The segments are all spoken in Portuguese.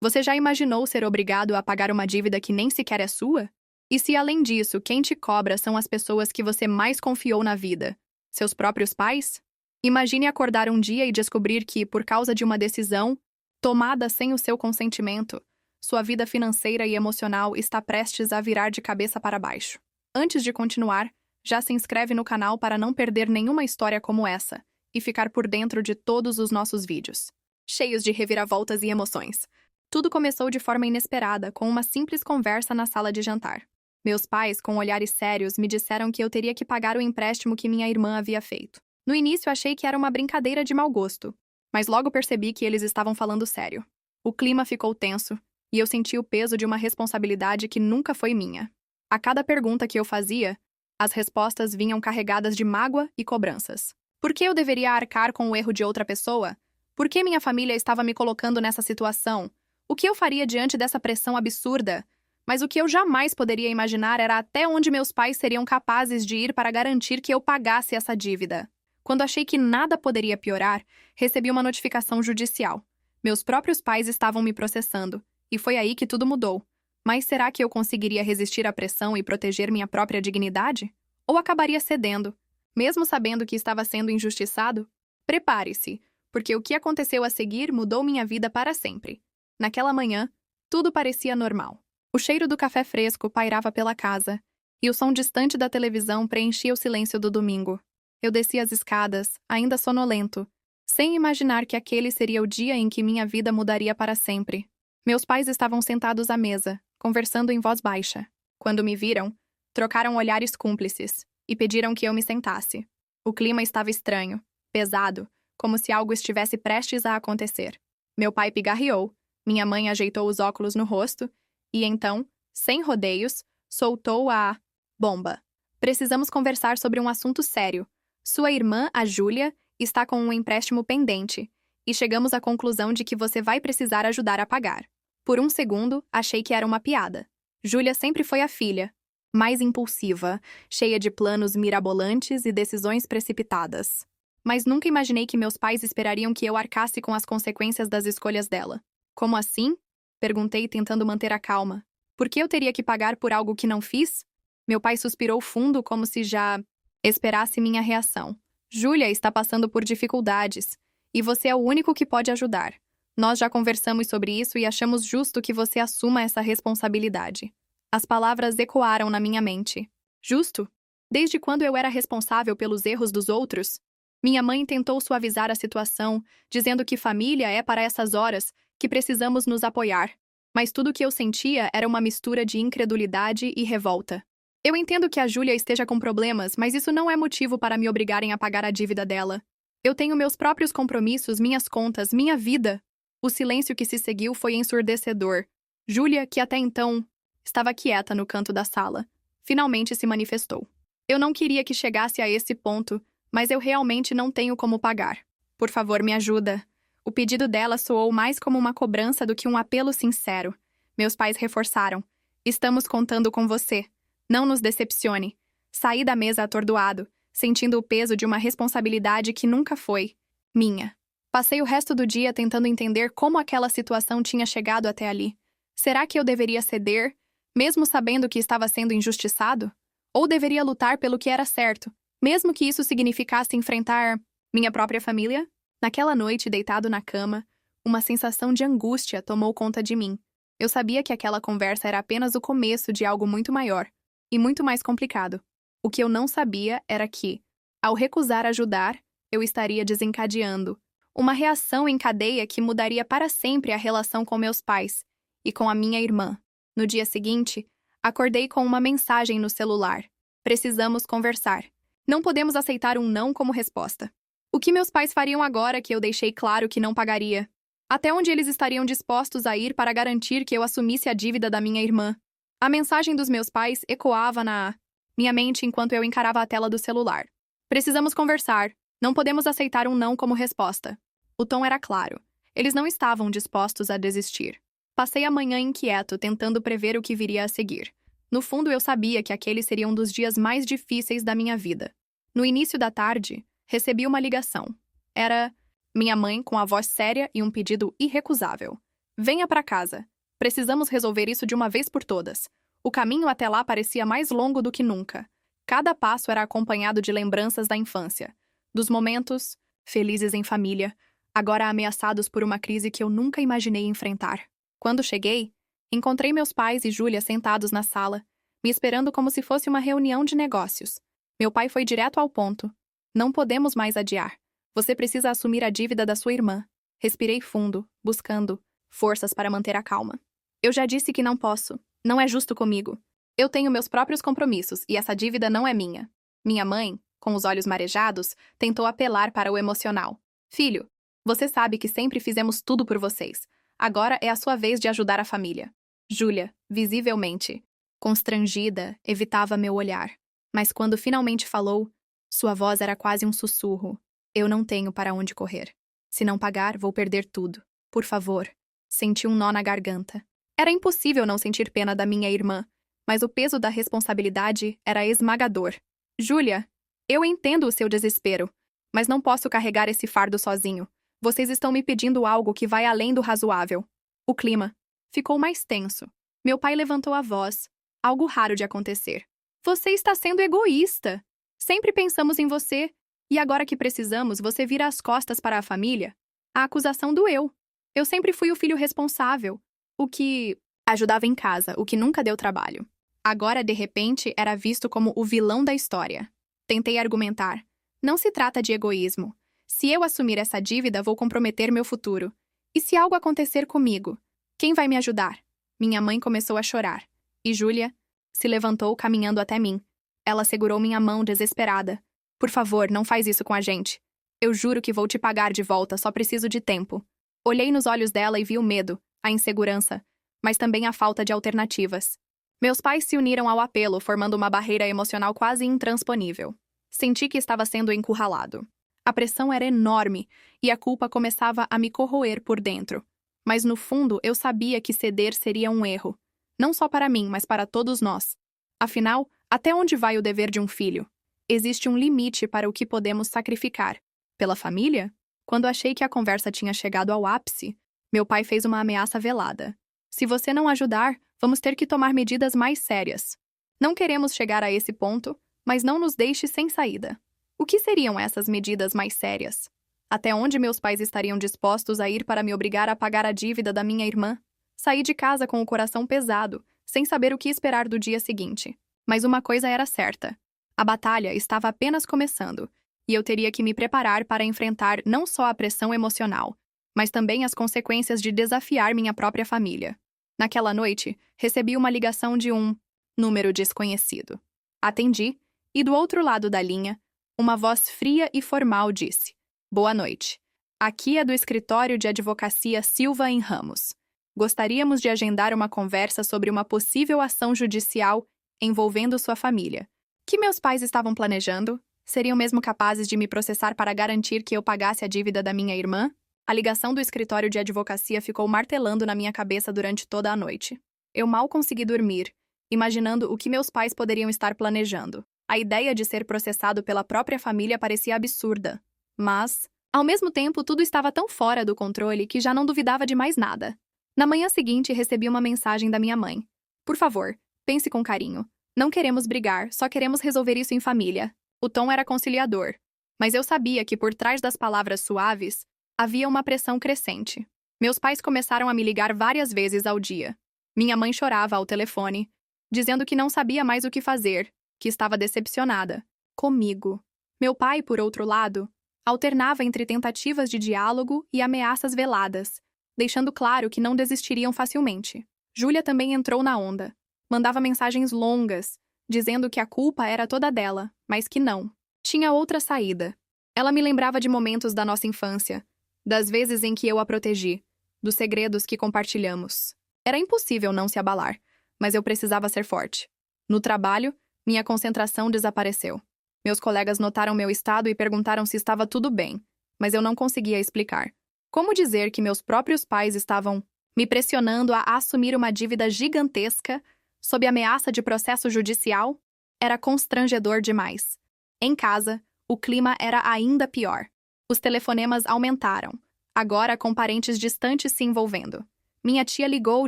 Você já imaginou ser obrigado a pagar uma dívida que nem sequer é sua? E se, além disso, quem te cobra são as pessoas que você mais confiou na vida? Seus próprios pais? Imagine acordar um dia e descobrir que, por causa de uma decisão tomada sem o seu consentimento, sua vida financeira e emocional está prestes a virar de cabeça para baixo. Antes de continuar, já se inscreve no canal para não perder nenhuma história como essa e ficar por dentro de todos os nossos vídeos, cheios de reviravoltas e emoções. Tudo começou de forma inesperada, com uma simples conversa na sala de jantar. Meus pais, com olhares sérios, me disseram que eu teria que pagar o empréstimo que minha irmã havia feito. No início, achei que era uma brincadeira de mau gosto, mas logo percebi que eles estavam falando sério. O clima ficou tenso, e eu senti o peso de uma responsabilidade que nunca foi minha. A cada pergunta que eu fazia, as respostas vinham carregadas de mágoa e cobranças. Por que eu deveria arcar com o erro de outra pessoa? Por que minha família estava me colocando nessa situação? O que eu faria diante dessa pressão absurda? Mas o que eu jamais poderia imaginar era até onde meus pais seriam capazes de ir para garantir que eu pagasse essa dívida. Quando achei que nada poderia piorar, recebi uma notificação judicial. Meus próprios pais estavam me processando, e foi aí que tudo mudou. Mas será que eu conseguiria resistir à pressão e proteger minha própria dignidade? Ou acabaria cedendo, mesmo sabendo que estava sendo injustiçado? Prepare-se, porque o que aconteceu a seguir mudou minha vida para sempre. Naquela manhã, tudo parecia normal. O cheiro do café fresco pairava pela casa, e o som distante da televisão preenchia o silêncio do domingo. Eu desci as escadas, ainda sonolento, sem imaginar que aquele seria o dia em que minha vida mudaria para sempre. Meus pais estavam sentados à mesa, conversando em voz baixa. Quando me viram, trocaram olhares cúmplices e pediram que eu me sentasse. O clima estava estranho, pesado, como se algo estivesse prestes a acontecer. Meu pai pigarreou, minha mãe ajeitou os óculos no rosto e então, sem rodeios, soltou a bomba. Precisamos conversar sobre um assunto sério. Sua irmã, a Júlia, está com um empréstimo pendente e chegamos à conclusão de que você vai precisar ajudar a pagar. Por um segundo, achei que era uma piada. Júlia sempre foi a filha, mais impulsiva, cheia de planos mirabolantes e decisões precipitadas. Mas nunca imaginei que meus pais esperariam que eu arcasse com as consequências das escolhas dela. Como assim? Perguntei, tentando manter a calma. Por que eu teria que pagar por algo que não fiz? Meu pai suspirou fundo, como se já esperasse minha reação. Júlia está passando por dificuldades, e você é o único que pode ajudar. Nós já conversamos sobre isso e achamos justo que você assuma essa responsabilidade. As palavras ecoaram na minha mente. Justo? Desde quando eu era responsável pelos erros dos outros? Minha mãe tentou suavizar a situação, dizendo que família é para essas horas que precisamos nos apoiar. Mas tudo o que eu sentia era uma mistura de incredulidade e revolta. Eu entendo que a Júlia esteja com problemas, mas isso não é motivo para me obrigarem a pagar a dívida dela. Eu tenho meus próprios compromissos, minhas contas, minha vida. O silêncio que se seguiu foi ensurdecedor. Júlia, que até então estava quieta no canto da sala, finalmente se manifestou. Eu não queria que chegasse a esse ponto, mas eu realmente não tenho como pagar. Por favor, me ajuda. O pedido dela soou mais como uma cobrança do que um apelo sincero. Meus pais reforçaram. Estamos contando com você. Não nos decepcione. Saí da mesa atordoado, sentindo o peso de uma responsabilidade que nunca foi minha. Passei o resto do dia tentando entender como aquela situação tinha chegado até ali. Será que eu deveria ceder, mesmo sabendo que estava sendo injustiçado? Ou deveria lutar pelo que era certo, mesmo que isso significasse enfrentar minha própria família? Naquela noite, deitado na cama, uma sensação de angústia tomou conta de mim. Eu sabia que aquela conversa era apenas o começo de algo muito maior e muito mais complicado. O que eu não sabia era que, ao recusar ajudar, eu estaria desencadeando uma reação em cadeia que mudaria para sempre a relação com meus pais e com a minha irmã. No dia seguinte, acordei com uma mensagem no celular. Precisamos conversar. Não podemos aceitar um não como resposta. O que meus pais fariam agora que eu deixei claro que não pagaria? Até onde eles estariam dispostos a ir para garantir que eu assumisse a dívida da minha irmã? A mensagem dos meus pais ecoava na minha mente enquanto eu encarava a tela do celular. Precisamos conversar. Não podemos aceitar um não como resposta. O tom era claro. Eles não estavam dispostos a desistir. Passei a manhã inquieto, tentando prever o que viria a seguir. No fundo, eu sabia que aquele seria um dos dias mais difíceis da minha vida. No início da tarde, recebi uma ligação. Era minha mãe com a voz séria e um pedido irrecusável. Venha para casa. Precisamos resolver isso de uma vez por todas. O caminho até lá parecia mais longo do que nunca. Cada passo era acompanhado de lembranças da infância, dos momentos felizes em família, agora ameaçados por uma crise que eu nunca imaginei enfrentar. Quando cheguei, encontrei meus pais e Júlia sentados na sala, me esperando como se fosse uma reunião de negócios. Meu pai foi direto ao ponto. Não podemos mais adiar. Você precisa assumir a dívida da sua irmã. Respirei fundo, buscando forças para manter a calma. Eu já disse que não posso. Não é justo comigo. Eu tenho meus próprios compromissos e essa dívida não é minha. Minha mãe, com os olhos marejados, tentou apelar para o emocional. Filho, você sabe que sempre fizemos tudo por vocês. Agora é a sua vez de ajudar a família. Júlia, visivelmente constrangida, evitava meu olhar. Mas quando finalmente falou, sua voz era quase um sussurro. Eu não tenho para onde correr. Se não pagar, vou perder tudo. Por favor. Senti um nó na garganta. Era impossível não sentir pena da minha irmã, mas o peso da responsabilidade era esmagador. Júlia, eu entendo o seu desespero, mas não posso carregar esse fardo sozinho. Vocês estão me pedindo algo que vai além do razoável. O clima ficou mais tenso. Meu pai levantou a voz, algo raro de acontecer. Você está sendo egoísta. Sempre pensamos em você, e agora que precisamos, você vira as costas para a família? A acusação doeu. Eu sempre fui o filho responsável, o que ajudava em casa, o que nunca deu trabalho. Agora, de repente, era visto como o vilão da história. Tentei argumentar. Não se trata de egoísmo. Se eu assumir essa dívida, vou comprometer meu futuro. E se algo acontecer comigo? Quem vai me ajudar? Minha mãe começou a chorar. E Júlia se levantou caminhando até mim. Ela segurou minha mão desesperada. Por favor, não faz isso com a gente. Eu juro que vou te pagar de volta, só preciso de tempo. Olhei nos olhos dela e vi o medo, a insegurança, mas também a falta de alternativas. Meus pais se uniram ao apelo, formando uma barreira emocional quase intransponível. Senti que estava sendo encurralado. A pressão era enorme e a culpa começava a me corroer por dentro. Mas no fundo eu sabia que ceder seria um erro. Não só para mim, mas para todos nós. Afinal, até onde vai o dever de um filho? Existe um limite para o que podemos sacrificar. Pela família? Quando achei que a conversa tinha chegado ao ápice, meu pai fez uma ameaça velada. Se você não ajudar, vamos ter que tomar medidas mais sérias. Não queremos chegar a esse ponto, mas não nos deixe sem saída. O que seriam essas medidas mais sérias? Até onde meus pais estariam dispostos a ir para me obrigar a pagar a dívida da minha irmã? Saí de casa com o coração pesado, sem saber o que esperar do dia seguinte. Mas uma coisa era certa. A batalha estava apenas começando, e eu teria que me preparar para enfrentar não só a pressão emocional, mas também as consequências de desafiar minha própria família. Naquela noite, recebi uma ligação de um número desconhecido. Atendi, e do outro lado da linha, uma voz fria e formal disse: Boa noite. Aqui é do escritório de advocacia Silva em Ramos. Gostaríamos de agendar uma conversa sobre uma possível ação judicial envolvendo sua família. Que meus pais estavam planejando? Seriam mesmo capazes de me processar para garantir que eu pagasse a dívida da minha irmã? A ligação do escritório de advocacia ficou martelando na minha cabeça durante toda a noite. Eu mal consegui dormir, imaginando o que meus pais poderiam estar planejando. A ideia de ser processado pela própria família parecia absurda. Mas, ao mesmo tempo, tudo estava tão fora do controle que já não duvidava de mais nada. Na manhã seguinte, recebi uma mensagem da minha mãe. Por favor, pense com carinho. Não queremos brigar, só queremos resolver isso em família. O tom era conciliador, mas eu sabia que por trás das palavras suaves havia uma pressão crescente. Meus pais começaram a me ligar várias vezes ao dia. Minha mãe chorava ao telefone, dizendo que não sabia mais o que fazer, que estava decepcionada. Comigo. Meu pai, por outro lado, alternava entre tentativas de diálogo e ameaças veladas, deixando claro que não desistiriam facilmente. Júlia também entrou na onda. Mandava mensagens longas, dizendo que a culpa era toda dela, mas que não. Tinha outra saída. Ela me lembrava de momentos da nossa infância, das vezes em que eu a protegi, dos segredos que compartilhamos. Era impossível não se abalar, mas eu precisava ser forte. No trabalho, minha concentração desapareceu. Meus colegas notaram meu estado e perguntaram se estava tudo bem, mas eu não conseguia explicar. Como dizer que meus próprios pais estavam me pressionando a assumir uma dívida gigantesca sob ameaça de processo judicial? Era constrangedor demais. Em casa, o clima era ainda pior. Os telefonemas aumentaram, agora com parentes distantes se envolvendo. Minha tia ligou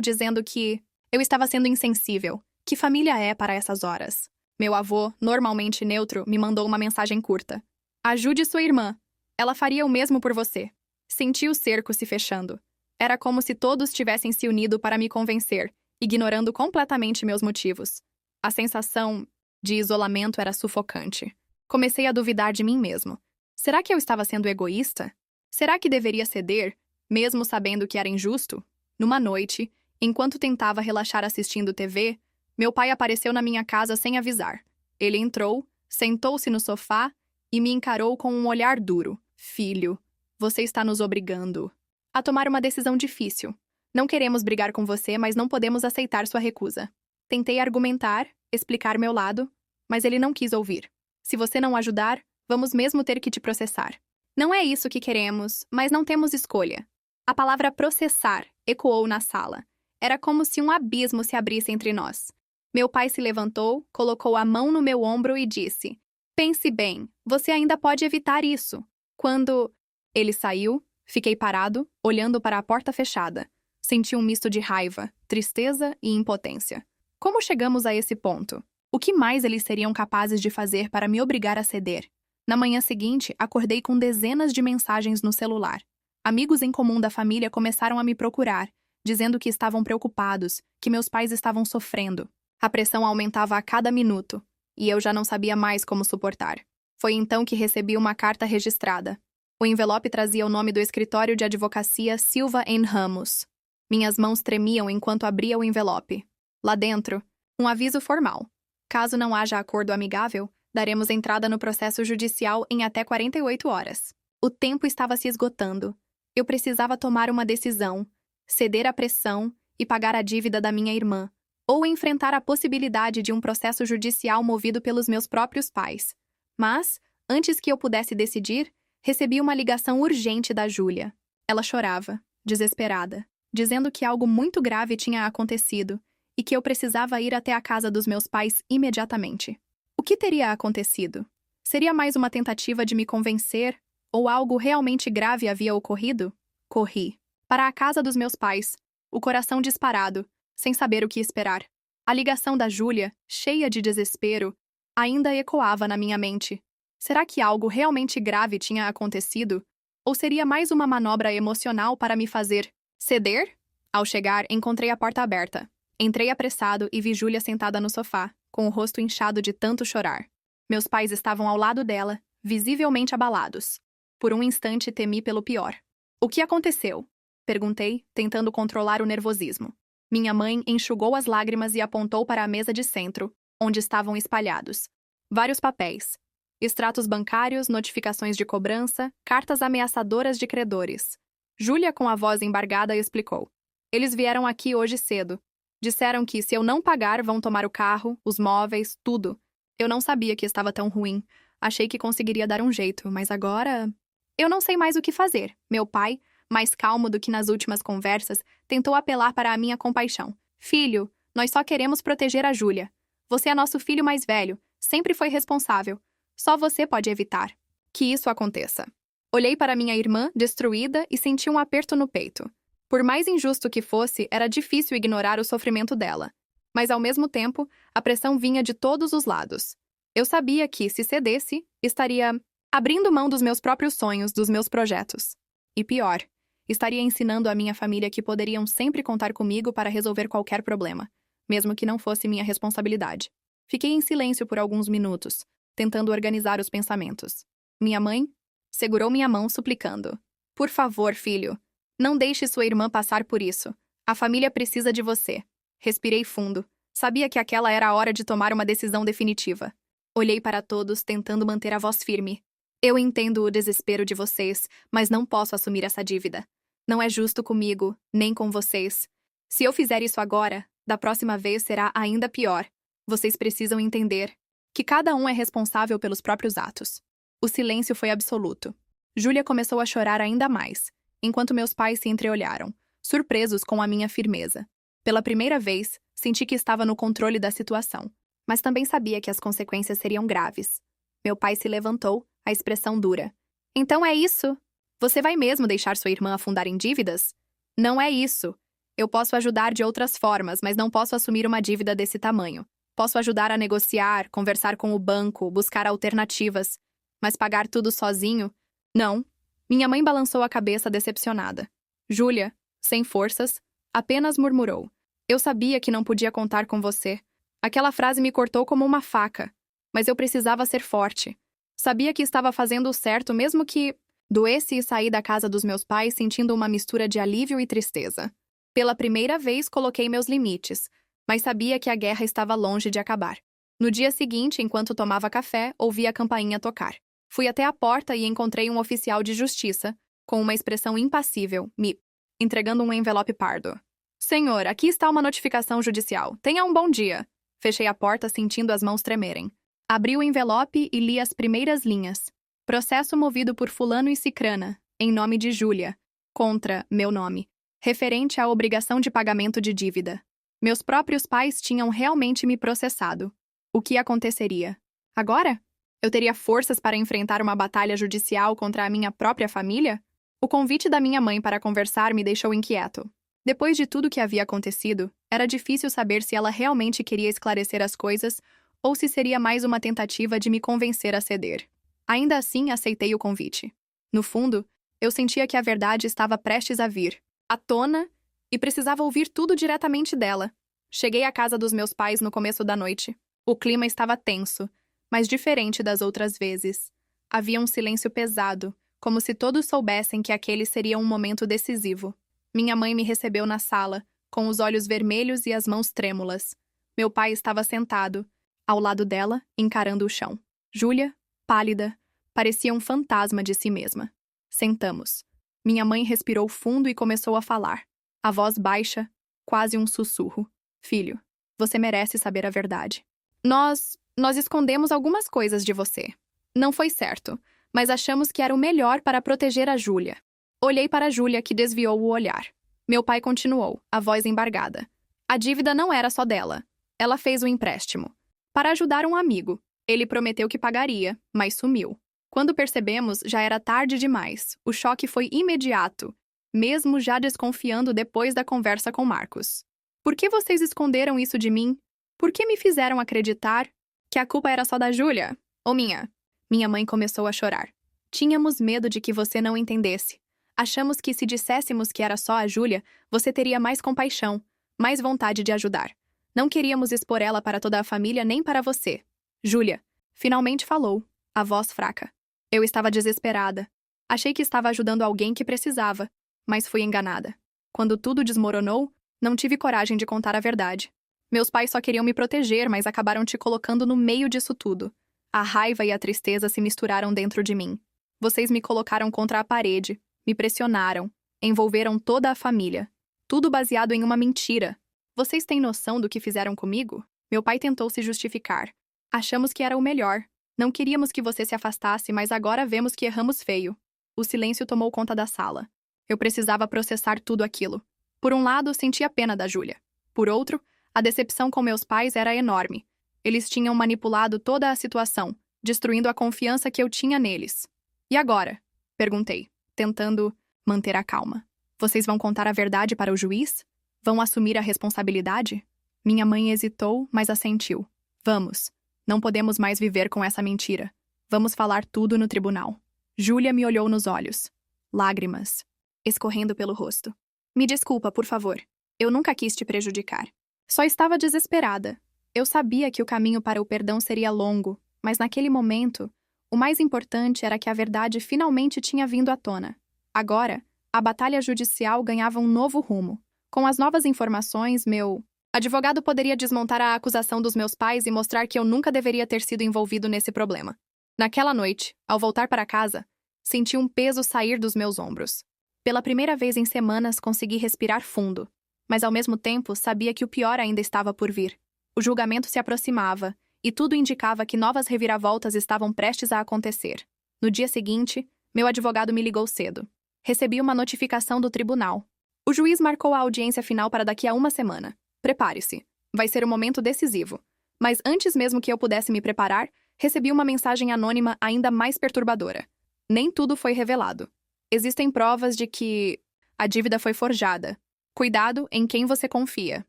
dizendo que eu estava sendo insensível. Que família é para essas horas? Meu avô, normalmente neutro, me mandou uma mensagem curta. Ajude sua irmã. Ela faria o mesmo por você. Senti o cerco se fechando. Era como se todos tivessem se unido para me convencer, ignorando completamente meus motivos. A sensação de isolamento era sufocante. Comecei a duvidar de mim mesmo. Será que eu estava sendo egoísta? Será que deveria ceder, mesmo sabendo que era injusto? Numa noite, enquanto tentava relaxar assistindo TV, meu pai apareceu na minha casa sem avisar. Ele entrou, sentou-se no sofá e me encarou com um olhar duro. Filho, você está nos obrigando a tomar uma decisão difícil. Não queremos brigar com você, mas não podemos aceitar sua recusa. Tentei argumentar, explicar meu lado, mas ele não quis ouvir. Se você não ajudar, vamos mesmo ter que te processar. Não é isso que queremos, mas não temos escolha. A palavra processar ecoou na sala. Era como se um abismo se abrisse entre nós. Meu pai se levantou, colocou a mão no meu ombro e disse: pense bem, você ainda pode evitar isso. Quando ele saiu, fiquei parado, olhando para a porta fechada. Senti um misto de raiva, tristeza e impotência. Como chegamos a esse ponto? O que mais eles seriam capazes de fazer para me obrigar a ceder? Na manhã seguinte, acordei com dezenas de mensagens no celular. Amigos em comum da família começaram a me procurar, dizendo que estavam preocupados, que meus pais estavam sofrendo. A pressão aumentava a cada minuto, e eu já não sabia mais como suportar. Foi então que recebi uma carta registrada. O envelope trazia o nome do escritório de advocacia Silva & Ramos. Minhas mãos tremiam enquanto abria o envelope. Lá dentro, um aviso formal. Caso não haja acordo amigável, daremos entrada no processo judicial em até 48 horas. O tempo estava se esgotando. Eu precisava tomar uma decisão, ceder à pressão e pagar a dívida da minha irmã, ou enfrentar a possibilidade de um processo judicial movido pelos meus próprios pais. Mas, antes que eu pudesse decidir, recebi uma ligação urgente da Júlia. Ela chorava, desesperada, dizendo que algo muito grave tinha acontecido e que eu precisava ir até a casa dos meus pais imediatamente. O que teria acontecido? Seria mais uma tentativa de me convencer ou algo realmente grave havia ocorrido? Corri para a casa dos meus pais, o coração disparado, sem saber o que esperar. A ligação da Júlia, cheia de desespero, ainda ecoava na minha mente. Será que algo realmente grave tinha acontecido? Ou seria mais uma manobra emocional para me fazer ceder? Ao chegar, encontrei a porta aberta. Entrei apressado e vi Júlia sentada no sofá, com o rosto inchado de tanto chorar. Meus pais estavam ao lado dela, visivelmente abalados. Por um instante temi pelo pior. O que aconteceu? Perguntei, tentando controlar o nervosismo. Minha mãe enxugou as lágrimas e apontou para a mesa de centro, onde estavam espalhados vários papéis, extratos bancários, notificações de cobrança, cartas ameaçadoras de credores. Júlia, com a voz embargada, explicou. Eles vieram aqui hoje cedo. Disseram que, se eu não pagar, vão tomar o carro, os móveis, tudo. Eu não sabia que estava tão ruim. Achei que conseguiria dar um jeito, mas agora... Eu não sei mais o que fazer. Meu pai, mais calmo do que nas últimas conversas, tentou apelar para a minha compaixão. Filho, nós só queremos proteger a Júlia. Você é nosso filho mais velho, sempre foi responsável. Só você pode evitar que isso aconteça. Olhei para minha irmã, destruída, e senti um aperto no peito. Por mais injusto que fosse, era difícil ignorar o sofrimento dela. Mas, ao mesmo tempo, a pressão vinha de todos os lados. Eu sabia que, se cedesse, estaria abrindo mão dos meus próprios sonhos, dos meus projetos. E pior, estaria ensinando à minha família que poderiam sempre contar comigo para resolver qualquer problema, mesmo que não fosse minha responsabilidade. Fiquei em silêncio por alguns minutos, tentando organizar os pensamentos. Minha mãe segurou minha mão, suplicando. Por favor, filho, não deixe sua irmã passar por isso. A família precisa de você. Respirei fundo. Sabia que aquela era a hora de tomar uma decisão definitiva. Olhei para todos, tentando manter a voz firme. Eu entendo o desespero de vocês, mas não posso assumir essa dívida. Não é justo comigo, nem com vocês. Se eu fizer isso agora, da próxima vez será ainda pior. Vocês precisam entender que cada um é responsável pelos próprios atos. O silêncio foi absoluto. Júlia começou a chorar ainda mais, enquanto meus pais se entreolharam, surpresos com a minha firmeza. Pela primeira vez, senti que estava no controle da situação, mas também sabia que as consequências seriam graves. Meu pai se levantou, a expressão dura. Então é isso? Você vai mesmo deixar sua irmã afundar em dívidas? Não é isso. Eu posso ajudar de outras formas, mas não posso assumir uma dívida desse tamanho. Posso ajudar a negociar, conversar com o banco, buscar alternativas. Mas pagar tudo sozinho? Não. Minha mãe balançou a cabeça decepcionada. Júlia, sem forças, apenas murmurou. Eu sabia que não podia contar com você. Aquela frase me cortou como uma faca. Mas eu precisava ser forte. Sabia que estava fazendo o certo, mesmo que doesse, e saí da casa dos meus pais sentindo uma mistura de alívio e tristeza. Pela primeira vez, coloquei meus limites, mas sabia que a guerra estava longe de acabar. No dia seguinte, enquanto tomava café, ouvi a campainha tocar. Fui até a porta e encontrei um oficial de justiça, com uma expressão impassível, me entregando um envelope pardo. Senhor, aqui está uma notificação judicial. Tenha um bom dia. Fechei a porta sentindo as mãos tremerem. Abri o envelope e li as primeiras linhas. Processo movido por fulano e cicrana, em nome de Júlia, contra meu nome, referente à obrigação de pagamento de dívida. Meus próprios pais tinham realmente me processado. O que aconteceria? Agora? Eu teria forças para enfrentar uma batalha judicial contra a minha própria família? O convite da minha mãe para conversar me deixou inquieto. Depois de tudo que havia acontecido, era difícil saber se ela realmente queria esclarecer as coisas ou se seria mais uma tentativa de me convencer a ceder. Ainda assim, aceitei o convite. No fundo, eu sentia que a verdade estava prestes a vir, à tona, e precisava ouvir tudo diretamente dela. Cheguei à casa dos meus pais no começo da noite. O clima estava tenso, mas diferente das outras vezes. Havia um silêncio pesado, como se todos soubessem que aquele seria um momento decisivo. Minha mãe me recebeu na sala, com os olhos vermelhos e as mãos trêmulas. Meu pai estava sentado, ao lado dela, encarando o chão. Júlia, pálida, parecia um fantasma de si mesma. Sentamos. Minha mãe respirou fundo e começou a falar. A voz baixa, quase um sussurro. Filho, você merece saber a verdade. Nós escondemos algumas coisas de você. Não foi certo, mas achamos que era o melhor para proteger a Júlia. Olhei para a Júlia, que desviou o olhar. Meu pai continuou, a voz embargada. A dívida não era só dela. Ela fez um empréstimo. Para ajudar um amigo. Ele prometeu que pagaria, mas sumiu. Quando percebemos, já era tarde demais. O choque foi imediato, mesmo já desconfiando depois da conversa com Marcos. Por que vocês esconderam isso de mim? Por que me fizeram acreditar que a culpa era só da Júlia? Ou minha? Minha mãe começou a chorar. Tínhamos medo de que você não entendesse. Achamos que se disséssemos que era só a Júlia, você teria mais compaixão, mais vontade de ajudar. Não queríamos expor ela para toda a família nem para você. Júlia, finalmente falou, a voz fraca. Eu estava desesperada. Achei que estava ajudando alguém que precisava, mas fui enganada. Quando tudo desmoronou, não tive coragem de contar a verdade. Meus pais só queriam me proteger, mas acabaram te colocando no meio disso tudo. A raiva e a tristeza se misturaram dentro de mim. Vocês me colocaram contra a parede, me pressionaram, envolveram toda a família. Tudo baseado em uma mentira. Vocês têm noção do que fizeram comigo? Meu pai tentou se justificar. Achamos que era o melhor. Não queríamos que você se afastasse, mas agora vemos que erramos feio. O silêncio tomou conta da sala. Eu precisava processar tudo aquilo. Por um lado, sentia pena da Júlia. Por outro, a decepção com meus pais era enorme. Eles tinham manipulado toda a situação, destruindo a confiança que eu tinha neles. E agora? Perguntei, tentando manter a calma. Vocês vão contar a verdade para o juiz? Vão assumir a responsabilidade? Minha mãe hesitou, mas assentiu. Vamos. Não podemos mais viver com essa mentira. Vamos falar tudo no tribunal. Júlia me olhou nos olhos. Lágrimas escorrendo pelo rosto. Me desculpa, por favor. Eu nunca quis te prejudicar. Só estava desesperada. Eu sabia que o caminho para o perdão seria longo, mas naquele momento, o mais importante era que a verdade finalmente tinha vindo à tona. Agora, a batalha judicial ganhava um novo rumo. Com as novas informações, meu advogado poderia desmontar a acusação dos meus pais e mostrar que eu nunca deveria ter sido envolvido nesse problema. Naquela noite, ao voltar para casa, senti um peso sair dos meus ombros. Pela primeira vez em semanas, consegui respirar fundo, mas ao mesmo tempo sabia que o pior ainda estava por vir. O julgamento se aproximava, e tudo indicava que novas reviravoltas estavam prestes a acontecer. No dia seguinte, meu advogado me ligou cedo. Recebi uma notificação do tribunal. O juiz marcou a audiência final para daqui a uma semana. Prepare-se. Vai ser um momento decisivo. Mas antes mesmo que eu pudesse me preparar, recebi uma mensagem anônima ainda mais perturbadora. Nem tudo foi revelado. Existem provas de que a dívida foi forjada. Cuidado em quem você confia.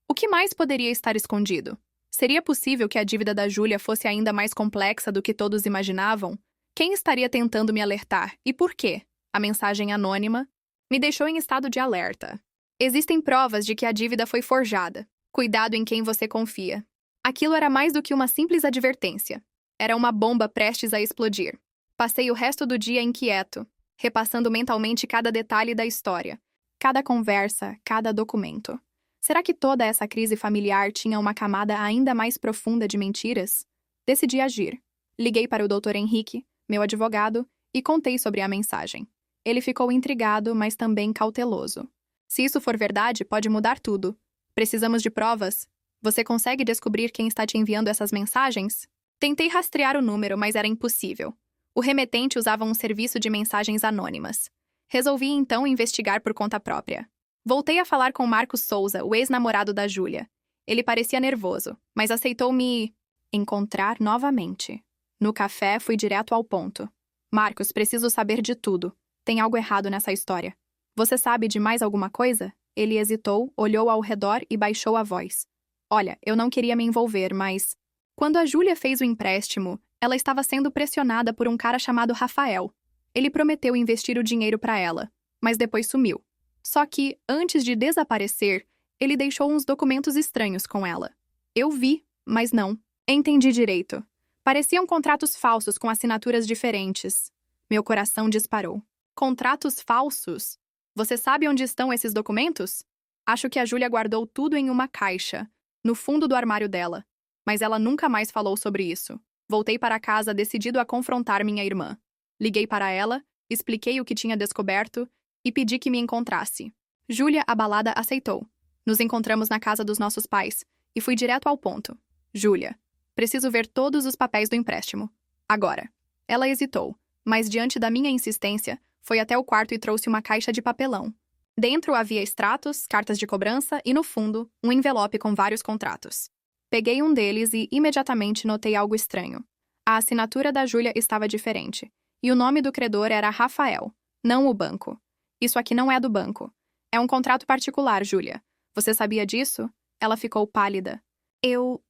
O que mais poderia estar escondido? Seria possível que a dívida da Júlia fosse ainda mais complexa do que todos imaginavam? Quem estaria tentando me alertar e por quê? A mensagem anônima me deixou em estado de alerta. Existem provas de que a dívida foi forjada. Cuidado em quem você confia. Aquilo era mais do que uma simples advertência. Era uma bomba prestes a explodir. Passei o resto do dia inquieto, repassando mentalmente cada detalhe da história, cada conversa, cada documento. Será que toda essa crise familiar tinha uma camada ainda mais profunda de mentiras? Decidi agir. Liguei para o Dr. Henrique, meu advogado, e contei sobre a mensagem. Ele ficou intrigado, mas também cauteloso. Se isso for verdade, pode mudar tudo. Precisamos de provas. Você consegue descobrir quem está te enviando essas mensagens? Tentei rastrear o número, mas era impossível. O remetente usava um serviço de mensagens anônimas. Resolvi então investigar por conta própria. Voltei a falar com Marcos Souza, o ex-namorado da Júlia. Ele parecia nervoso, mas aceitou me encontrar novamente. No café, fui direto ao ponto. Marcos, preciso saber de tudo. Tem algo errado nessa história. Você sabe de mais alguma coisa? Ele hesitou, olhou ao redor e baixou a voz. Olha, eu não queria me envolver, mas... Quando a Júlia fez o empréstimo, ela estava sendo pressionada por um cara chamado Rafael. Ele prometeu investir o dinheiro para ela, mas depois sumiu. Só que, antes de desaparecer, ele deixou uns documentos estranhos com ela. Eu vi, mas não entendi direito. Pareciam contratos falsos com assinaturas diferentes. Meu coração disparou. Contratos falsos? Você sabe onde estão esses documentos? Acho que a Júlia guardou tudo em uma caixa, no fundo do armário dela. Mas ela nunca mais falou sobre isso. Voltei para casa decidido a confrontar minha irmã. Liguei para ela, expliquei o que tinha descoberto e pedi que me encontrasse. Júlia, abalada, aceitou. Nos encontramos na casa dos nossos pais e fui direto ao ponto. Júlia, preciso ver todos os papéis do empréstimo. Agora. Ela hesitou, mas diante da minha insistência, foi até o quarto e trouxe uma caixa de papelão. Dentro havia extratos, cartas de cobrança e, no fundo, um envelope com vários contratos. Peguei um deles e imediatamente notei algo estranho. A assinatura da Júlia estava diferente, e o nome do credor era Rafael, não o banco. Isso aqui não é do banco. É um contrato particular, Júlia. Você sabia disso? Ela ficou pálida. Eu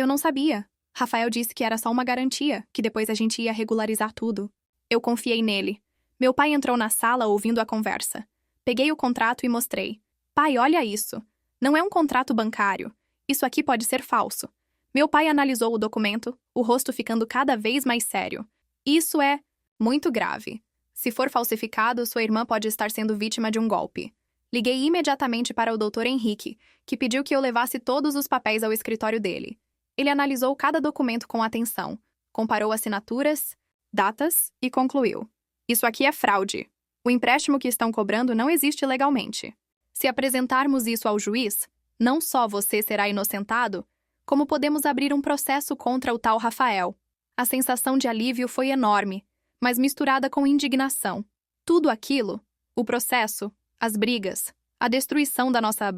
não sabia. Rafael disse que era só uma garantia, que depois a gente ia regularizar tudo. Eu confiei nele. Meu pai entrou na sala ouvindo a conversa. Peguei o contrato e mostrei. Pai, olha isso. Não é um contrato bancário. Isso aqui pode ser falso. Meu pai analisou o documento, o rosto ficando cada vez mais sério. Isso é muito grave. Se for falsificado, sua irmã pode estar sendo vítima de um golpe. Liguei imediatamente para o Dr. Henrique, que pediu que eu levasse todos os papéis ao escritório dele. Ele analisou cada documento com atenção, comparou assinaturas, datas e concluiu. Isso aqui é fraude. O empréstimo que estão cobrando não existe legalmente. Se apresentarmos isso ao juiz, não só você será inocentado, como podemos abrir um processo contra o tal Rafael. A sensação de alívio foi enorme, mas misturada com indignação. Tudo aquilo, o processo, as brigas, a destruição da nossa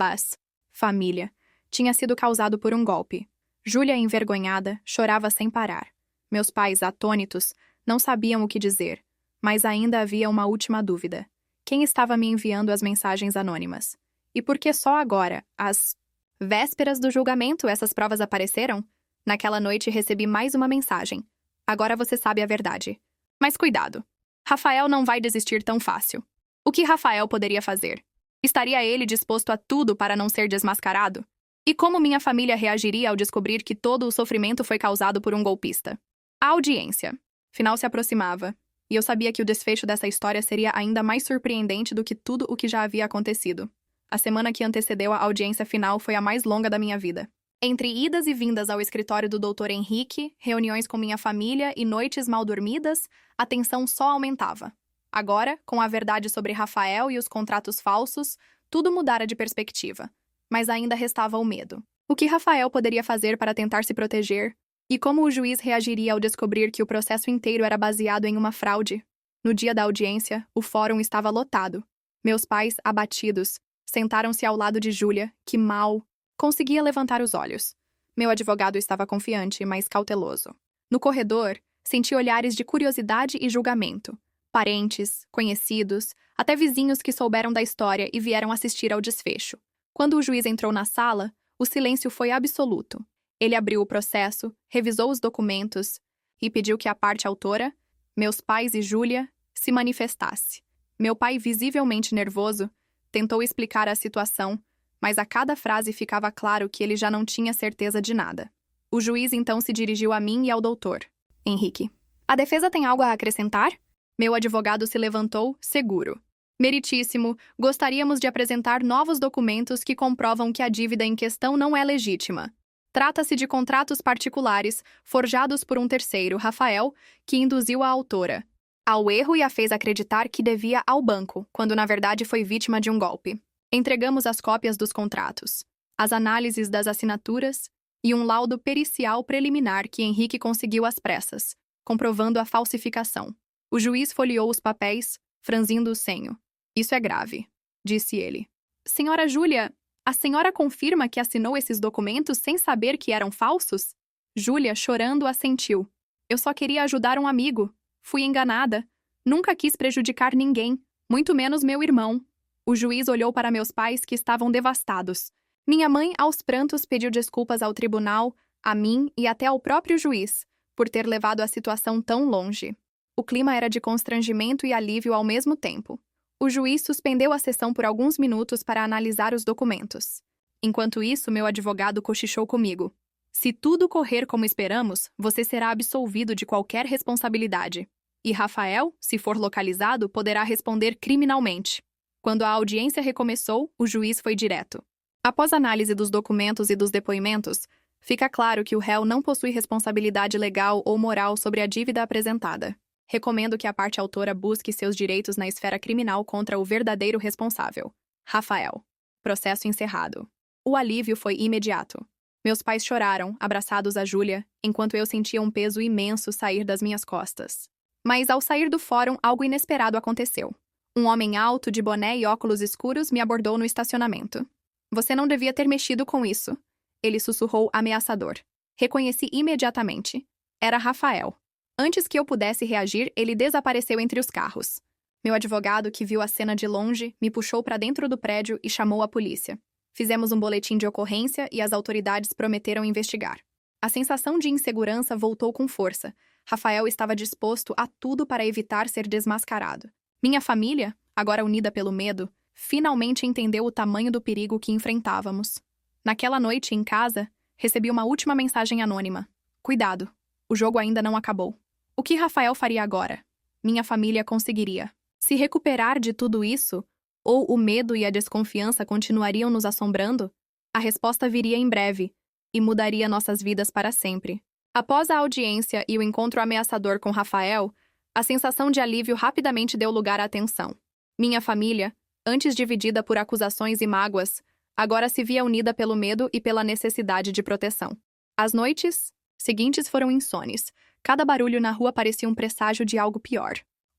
família, tinha sido causado por um golpe. Júlia, envergonhada, chorava sem parar. Meus pais, atônitos, não sabiam o que dizer, mas ainda havia uma última dúvida. Quem estava me enviando as mensagens anônimas? E por que só agora, às vésperas do julgamento, essas provas apareceram? Naquela noite recebi mais uma mensagem. Agora você sabe a verdade. Mas cuidado. Rafael não vai desistir tão fácil. O que Rafael poderia fazer? Estaria ele disposto a tudo para não ser desmascarado? E como minha família reagiria ao descobrir que todo o sofrimento foi causado por um golpista? A audiência. Final se aproximava, e eu sabia que o desfecho dessa história seria ainda mais surpreendente do que tudo o que já havia acontecido. A semana que antecedeu a audiência final foi a mais longa da minha vida. Entre idas e vindas ao escritório do Dr. Henrique, reuniões com minha família e noites mal dormidas, a tensão só aumentava. Agora, com a verdade sobre Rafael e os contratos falsos, tudo mudara de perspectiva. Mas ainda restava o medo. O que Rafael poderia fazer para tentar se proteger? E como o juiz reagiria ao descobrir que o processo inteiro era baseado em uma fraude? No dia da audiência, o fórum estava lotado. Meus pais, abatidos, sentaram-se ao lado de Júlia, que mal conseguia levantar os olhos. Meu advogado estava confiante, mas cauteloso. No corredor, senti olhares de curiosidade e julgamento. Parentes, conhecidos, até vizinhos que souberam da história e vieram assistir ao desfecho. Quando o juiz entrou na sala, o silêncio foi absoluto. Ele abriu o processo, revisou os documentos e pediu que a parte autora, meus pais e Júlia, se manifestasse. Meu pai, visivelmente nervoso, tentou explicar a situação, mas a cada frase ficava claro que ele já não tinha certeza de nada. O juiz então se dirigiu a mim e ao doutor. Henrique. A defesa tem algo a acrescentar? Meu advogado se levantou, seguro. Meritíssimo, gostaríamos de apresentar novos documentos que comprovam que a dívida em questão não é legítima. Trata-se de contratos particulares, forjados por um terceiro, Rafael, que induziu a autora ao erro e a fez acreditar que devia ao banco, quando na verdade foi vítima de um golpe. Entregamos as cópias dos contratos, as análises das assinaturas e um laudo pericial preliminar que Henrique conseguiu às pressas, comprovando a falsificação. O juiz folheou os papéis, franzindo o senho. Isso é grave, disse ele. Senhora Júlia, a senhora confirma que assinou esses documentos sem saber que eram falsos? Júlia, chorando, assentiu. Eu só queria ajudar um amigo. Fui enganada. Nunca quis prejudicar ninguém, muito menos meu irmão. O juiz olhou para meus pais, que estavam devastados. Minha mãe, aos prantos, pediu desculpas ao tribunal, a mim e até ao próprio juiz, por ter levado a situação tão longe. O clima era de constrangimento e alívio ao mesmo tempo. O juiz suspendeu a sessão por alguns minutos para analisar os documentos. Enquanto isso, meu advogado cochichou comigo. Se tudo correr como esperamos, você será absolvido de qualquer responsabilidade. E Rafael, se for localizado, poderá responder criminalmente. Quando a audiência recomeçou, o juiz foi direto. Após análise dos documentos e dos depoimentos, fica claro que o réu não possui responsabilidade legal ou moral sobre a dívida apresentada. Recomendo que a parte autora busque seus direitos na esfera criminal contra o verdadeiro responsável. Rafael. Processo encerrado. O alívio foi imediato. Meus pais choraram, abraçados a Júlia, enquanto eu sentia um peso imenso sair das minhas costas. Mas ao sair do fórum, algo inesperado aconteceu. Um homem alto, de boné e óculos escuros, me abordou no estacionamento. Você não devia ter mexido com isso. Ele sussurrou ameaçador. Reconheci imediatamente. Era Rafael. Antes que eu pudesse reagir, ele desapareceu entre os carros. Meu advogado, que viu a cena de longe, me puxou para dentro do prédio e chamou a polícia. Fizemos um boletim de ocorrência e as autoridades prometeram investigar. A sensação de insegurança voltou com força. Rafael estava disposto a tudo para evitar ser desmascarado. Minha família, agora unida pelo medo, finalmente entendeu o tamanho do perigo que enfrentávamos. Naquela noite, em casa, recebi uma última mensagem anônima. Cuidado, o jogo ainda não acabou. O que Rafael faria agora? Minha família conseguiria se recuperar de tudo isso? Ou o medo e a desconfiança continuariam nos assombrando? A resposta viria em breve e mudaria nossas vidas para sempre. Após a audiência e o encontro ameaçador com Rafael, a sensação de alívio rapidamente deu lugar à tensão. Minha família, antes dividida por acusações e mágoas, agora se via unida pelo medo e pela necessidade de proteção. As noites seguintes foram insones. Cada barulho na rua parecia um presságio de algo pior.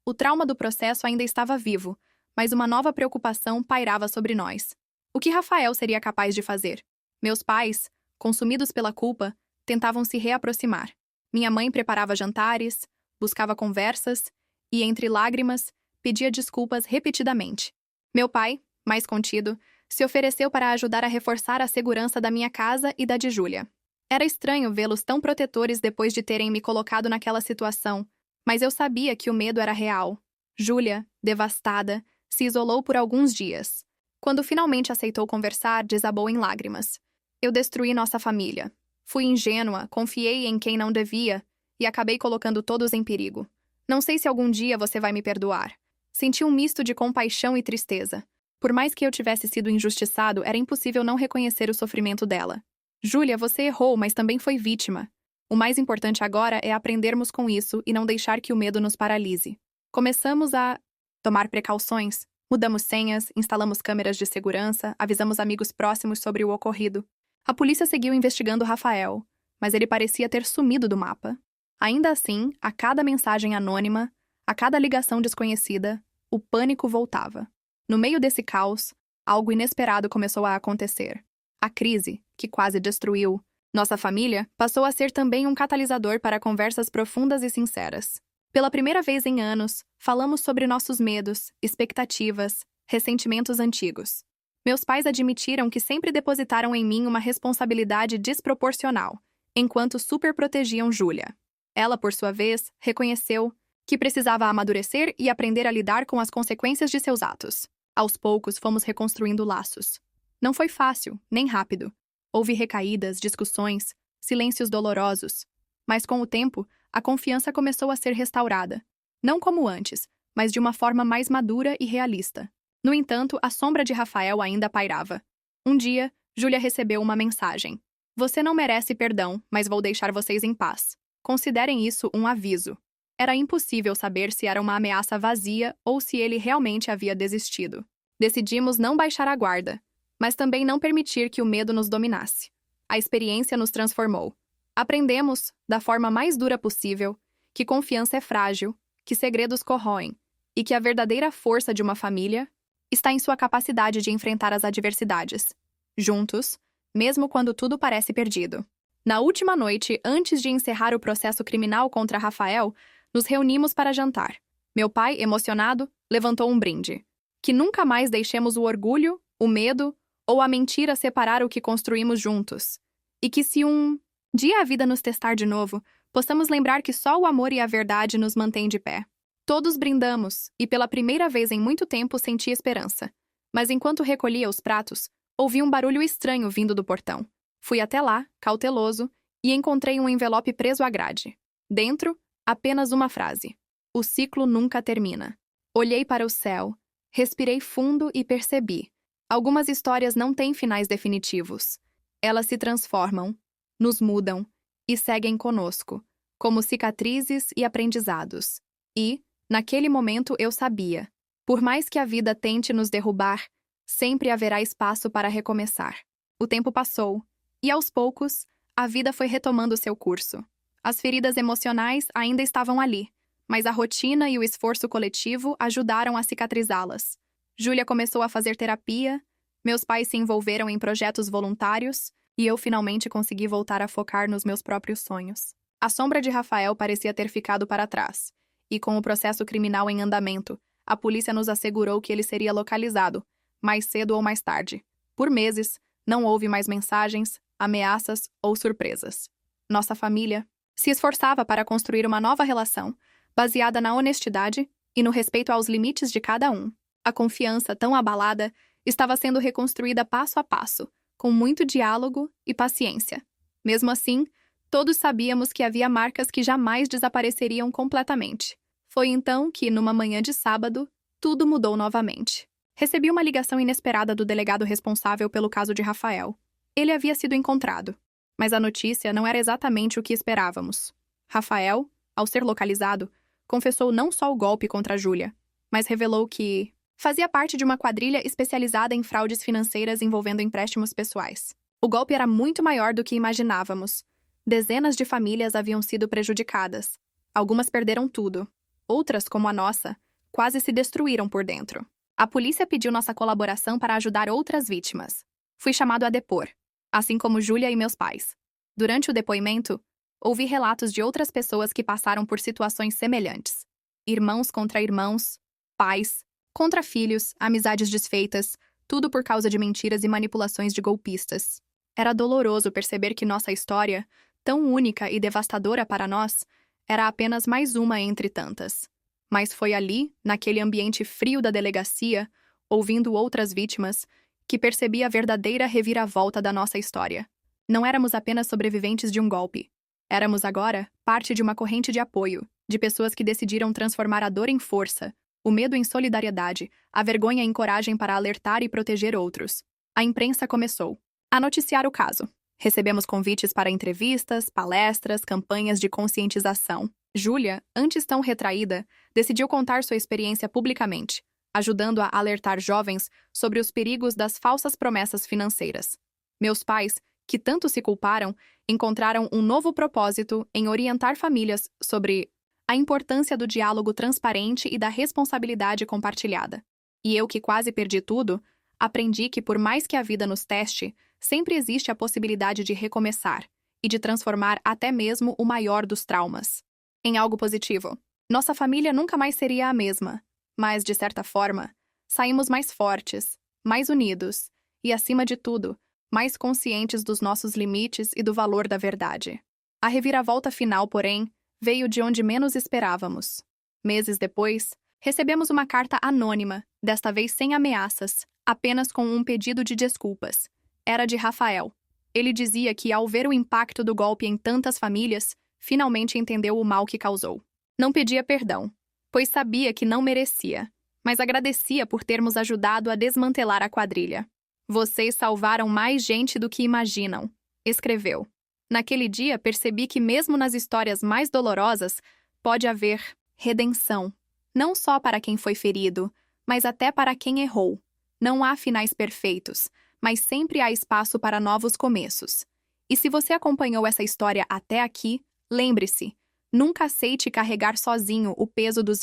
O trauma do processo ainda estava vivo, mas uma nova preocupação pairava sobre nós. O que Rafael seria capaz de fazer? Meus pais, consumidos pela culpa, tentavam se reaproximar. Minha mãe preparava jantares, buscava conversas e, entre lágrimas, pedia desculpas repetidamente. Meu pai, mais contido, se ofereceu para ajudar a reforçar a segurança da minha casa e da de Júlia. Era estranho vê-los tão protetores depois de terem me colocado naquela situação, mas eu sabia que o medo era real. Júlia, devastada, se isolou por alguns dias. Quando finalmente aceitou conversar, desabou em lágrimas. Eu destruí nossa família. Fui ingênua, confiei em quem não devia e acabei colocando todos em perigo. Não sei se algum dia você vai me perdoar. Senti um misto de compaixão e tristeza. Por mais que eu tivesse sido injustiçado, era impossível não reconhecer o sofrimento dela. Júlia, você errou, mas também foi vítima. O mais importante agora é aprendermos com isso e não deixar que o medo nos paralise. Começamos a tomar precauções. Mudamos senhas, instalamos câmeras de segurança, avisamos amigos próximos sobre o ocorrido. A polícia seguiu investigando Rafael, mas ele parecia ter sumido do mapa. Ainda assim, a cada mensagem anônima, a cada ligação desconhecida, o pânico voltava. No meio desse caos, algo inesperado começou a acontecer. A crise, que quase destruiu nossa família, passou a ser também um catalisador para conversas profundas e sinceras. Pela primeira vez em anos, falamos sobre nossos medos, expectativas, ressentimentos antigos. Meus pais admitiram que sempre depositaram em mim uma responsabilidade desproporcional, enquanto superprotegiam Júlia. Ela, por sua vez, reconheceu que precisava amadurecer e aprender a lidar com as consequências de seus atos. Aos poucos, fomos reconstruindo laços. Não foi fácil, nem rápido. Houve recaídas, discussões, silêncios dolorosos. Mas com o tempo, a confiança começou a ser restaurada. Não como antes, mas de uma forma mais madura e realista. No entanto, a sombra de Rafael ainda pairava. Um dia, Júlia recebeu uma mensagem. Você não merece perdão, mas vou deixar vocês em paz. Considerem isso um aviso. Era impossível saber se era uma ameaça vazia ou se ele realmente havia desistido. Decidimos não baixar a guarda, mas também não permitir que o medo nos dominasse. A experiência nos transformou. Aprendemos, da forma mais dura possível, que confiança é frágil, que segredos corroem, e que a verdadeira força de uma família está em sua capacidade de enfrentar as adversidades. Juntos, mesmo quando tudo parece perdido. Na última noite, antes de encerrar o processo criminal contra Rafael, nos reunimos para jantar. Meu pai, emocionado, levantou um brinde. Que nunca mais deixemos o orgulho, o medo ou a mentira separar o que construímos juntos. E que se um dia a vida nos testar de novo, possamos lembrar que só o amor e a verdade nos mantêm de pé. Todos brindamos, e pela primeira vez em muito tempo senti esperança. Mas enquanto recolhia os pratos, ouvi um barulho estranho vindo do portão. Fui até lá, cauteloso, e encontrei um envelope preso à grade. Dentro, apenas uma frase. O ciclo nunca termina. Olhei para o céu, respirei fundo e percebi. Algumas histórias não têm finais definitivos. Elas se transformam, nos mudam e seguem conosco, como cicatrizes e aprendizados. E, naquele momento, eu sabia. Por mais que a vida tente nos derrubar, sempre haverá espaço para recomeçar. O tempo passou, e aos poucos, a vida foi retomando seu curso. As feridas emocionais ainda estavam ali, mas a rotina e o esforço coletivo ajudaram a cicatrizá-las. Júlia começou a fazer terapia, meus pais se envolveram em projetos voluntários, e eu finalmente consegui voltar a focar nos meus próprios sonhos. A sombra de Rafael parecia ter ficado para trás, e com o processo criminal em andamento, a polícia nos assegurou que ele seria localizado, mais cedo ou mais tarde. Por meses, não houve mais mensagens, ameaças ou surpresas. Nossa família se esforçava para construir uma nova relação, baseada na honestidade e no respeito aos limites de cada um. A confiança, tão abalada, estava sendo reconstruída passo a passo, com muito diálogo e paciência. Mesmo assim, todos sabíamos que havia marcas que jamais desapareceriam completamente. Foi então que, numa manhã de sábado, tudo mudou novamente. Recebi uma ligação inesperada do delegado responsável pelo caso de Rafael. Ele havia sido encontrado, mas a notícia não era exatamente o que esperávamos. Rafael, ao ser localizado, confessou não só o golpe contra Júlia, mas revelou que fazia parte de uma quadrilha especializada em fraudes financeiras envolvendo empréstimos pessoais. O golpe era muito maior do que imaginávamos. Dezenas de famílias haviam sido prejudicadas. Algumas perderam tudo. Outras, como a nossa, quase se destruíram por dentro. A polícia pediu nossa colaboração para ajudar outras vítimas. Fui chamado a depor, assim como Júlia e meus pais. Durante o depoimento, ouvi relatos de outras pessoas que passaram por situações semelhantes. Irmãos contra irmãos, pais contra filhos, amizades desfeitas, tudo por causa de mentiras e manipulações de golpistas. Era doloroso perceber que nossa história, tão única e devastadora para nós, era apenas mais uma entre tantas. Mas foi ali, naquele ambiente frio da delegacia, ouvindo outras vítimas, que percebi a verdadeira reviravolta da nossa história. Não éramos apenas sobreviventes de um golpe. Éramos agora parte de uma corrente de apoio, de pessoas que decidiram transformar a dor em força, o medo em solidariedade, a vergonha em coragem para alertar e proteger outros. A imprensa começou a noticiar o caso. Recebemos convites para entrevistas, palestras, campanhas de conscientização. Júlia, antes tão retraída, decidiu contar sua experiência publicamente, ajudando a alertar jovens sobre os perigos das falsas promessas financeiras. Meus pais, que tanto se culparam, encontraram um novo propósito em orientar famílias sobre a importância do diálogo transparente e da responsabilidade compartilhada. E eu, que quase perdi tudo, aprendi que, por mais que a vida nos teste, sempre existe a possibilidade de recomeçar e de transformar até mesmo o maior dos traumas em algo positivo. Nossa família nunca mais seria a mesma, mas, de certa forma, saímos mais fortes, mais unidos e, acima de tudo, mais conscientes dos nossos limites e do valor da verdade. A reviravolta final, porém, veio de onde menos esperávamos. Meses depois, recebemos uma carta anônima, desta vez sem ameaças, apenas com um pedido de desculpas. Era de Rafael. Ele dizia que, ao ver o impacto do golpe em tantas famílias, finalmente entendeu o mal que causou. Não pedia perdão, pois sabia que não merecia, mas agradecia por termos ajudado a desmantelar a quadrilha. Vocês salvaram mais gente do que imaginam, escreveu. Naquele dia percebi que mesmo nas histórias mais dolorosas, pode haver redenção. Não só para quem foi ferido, mas até para quem errou. Não há finais perfeitos, mas sempre há espaço para novos começos. E se você acompanhou essa história até aqui, lembre-se, nunca aceite carregar sozinho o peso dos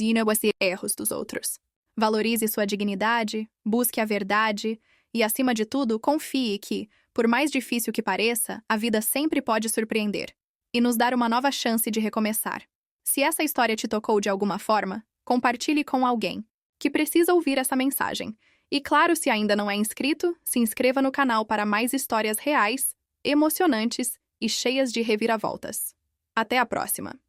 erros dos outros. Valorize sua dignidade, busque a verdade e, acima de tudo, confie que, por mais difícil que pareça, a vida sempre pode surpreender e nos dar uma nova chance de recomeçar. Se essa história te tocou de alguma forma, compartilhe com alguém que precisa ouvir essa mensagem. E claro, se ainda não é inscrito, se inscreva no canal para mais histórias reais, emocionantes e cheias de reviravoltas. Até a próxima!